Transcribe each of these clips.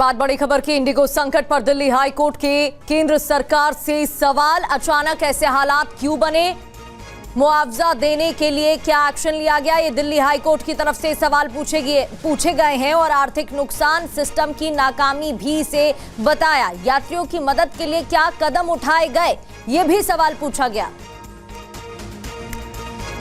बाद बड़ी खबर की इंडिगो संकट पर दिल्ली हाई कोर्ट के केंद्र सरकार से सवाल। अचानक ऐसे हालात क्यों बने, मुआवजा देने के लिए क्या एक्शन लिया गया, ये दिल्ली हाई कोर्ट की तरफ से सवाल पूछे गए हैं। और आर्थिक नुकसान, सिस्टम की नाकामी भी इसे बताया। यात्रियों की मदद के लिए क्या कदम उठाए गए, ये भी सवाल पूछा गया।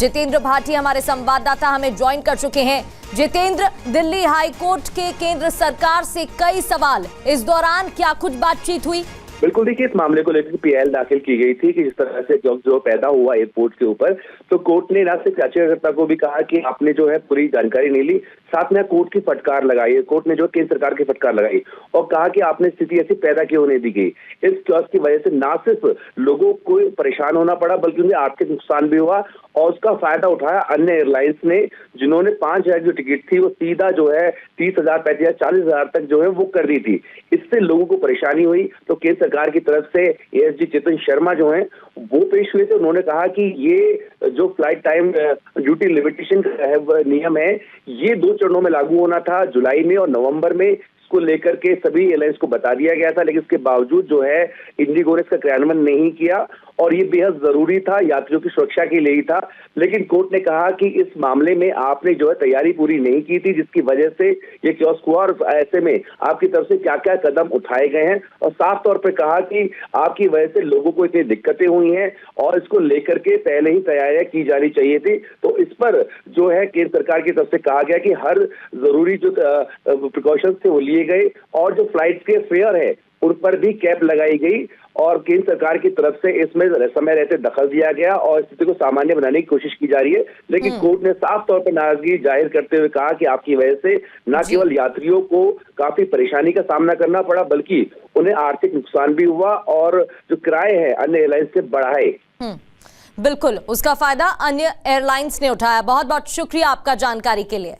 जितेंद्र भाटी हमारे संवाददाता हमें ज्वाइन कर चुके हैं। जितेंद्र, दिल्ली हाई कोर्ट के केंद्र सरकार से कई सवाल, इस दौरान क्या कुछ बातचीत हुई? बिल्कुल, देखिए इस मामले को लेकर पीएल दाखिल की गई थी कि जिस तरह से जो पैदा हुआ एयरपोर्ट के ऊपर, तो कोर्ट ने ना सिर्फ याचिकाकर्ता को भी कहा कि आपने जो है पूरी जानकारी नहीं ली, साथ में कोर्ट की फटकार लगाई। कोर्ट ने जो केंद्र सरकार की फटकार लगाई और कहा कि आपने स्थिति ऐसी पैदा क्यों नहीं दी गई। इस क्लॉज की वजह से ना सिर्फ लोगों को परेशान होना पड़ा बल्कि उन्हें आर्थिक नुकसान भी हुआ और उसका फायदा उठाया अन्य एयरलाइंस ने, जिन्होंने 5,000 जो टिकट थी वो सीधा जो है 30,000, 35,000, 40,000 तक जो है वो कर दी थी। इससे लोगों को परेशानी हुई। तो केंद्र सरकार की तरफ से एएसजी चेतन शर्मा जो है वो पेश हुए थे। उन्होंने कहा कि ये जो फ्लाइट टाइम ड्यूटी लिमिटेशन का नियम है, ये 2 चरणों में लागू होना था, जुलाई में और नवंबर में। को लेकर के सभी एयरलाइंस को बता दिया गया था, लेकिन इसके बावजूद जो है इंडिगो ने इसका क्रियान्वयन नहीं किया और ये बेहद जरूरी था, यात्रियों की सुरक्षा के लिए ही था। लेकिन कोर्ट ने कहा कि इस मामले में आपने जो है तैयारी पूरी नहीं की थी, जिसकी वजह से ये कियोस्क हुआ और ऐसे में आपकी तरफ से क्या क्या कदम उठाए गए हैं। और साफ तौर पर कहा कि आपकी वजह से लोगों को इतनी दिक्कतें हुई हैं और इसको लेकर के पहले ही तैयारियां की जानी चाहिए थी। तो इस पर जो है केंद्र सरकार की तरफ से कहा गया कि हर जरूरी जो प्रिकॉशंस थे वो लिए गए और जो फ्लाइट के फेयर है उन पर भी कैप लगाई गई और केंद्र सरकार की तरफ से इसमें समय रहते दखल दिया गया और स्थिति को सामान्य बनाने की कोशिश की जा रही है। लेकिन कोर्ट ने साफ तौर पर नाराजगी जाहिर करते हुए कहा कि आपकी वजह से न केवल यात्रियों को काफी परेशानी का सामना करना पड़ा बल्कि उन्हें आर्थिक नुकसान भी हुआ और जो किराए हैं अन्य एयरलाइंस से बढ़ाए। बिल्कुल, उसका फायदा अन्य एयरलाइंस ने उठाया। बहुत बहुत शुक्रिया आपका जानकारी के लिए।